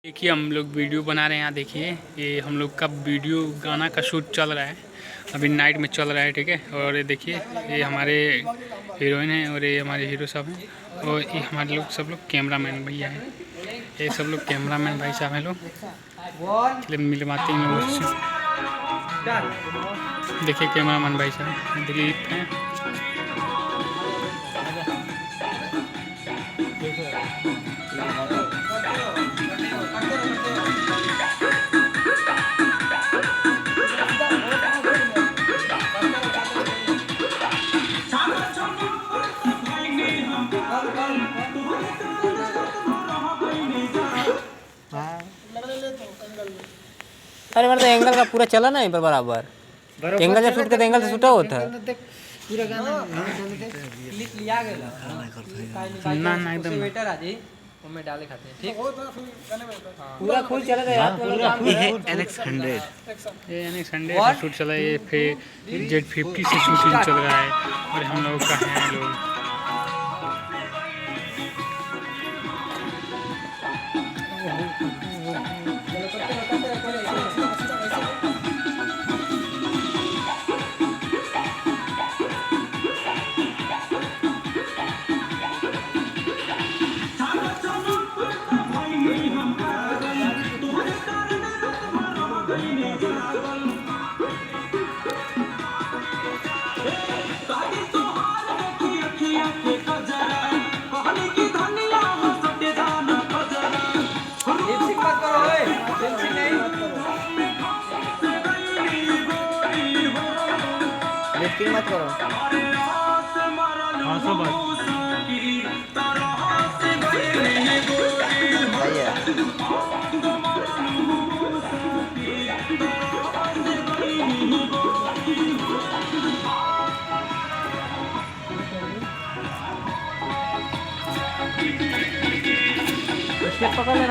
देखिए हम लोग वीडियो बना रहे हैं। यहाँ देखिए ये हम लोग का वीडियो गाना का शूट चल रहा है, अभी नाइट में चल रहा है, ठीक है। और ये देखिए ये हमारे हीरोइन हैं और ये हमारे हीरो साहब हैं और ये हमारे लोग सब लोग कैमरामैन भैया हैं। ये सब लोग कैमरामैन भाई साहब हैं लोग। चलिए मिलवाते हैं लोगों से। देखिए कैमरामैन भाई साहब दिलीप हैं। अरे मतलब एंगल का पूरा चला ना यहाँ पर बराबर। एंगल जब शूट करते एंगल से शूटा होता है ना ना एकदम में डाले खाते हैं, ठीक। पूरा फुल चला था यार। NX100 ये NX100 से शूट चला है, ये फिर Z50 से शूटिंग चल रहा है और हम लोग का है लोग। लिफ्टिंग मत करो। हाँ सब पकड़ लेना।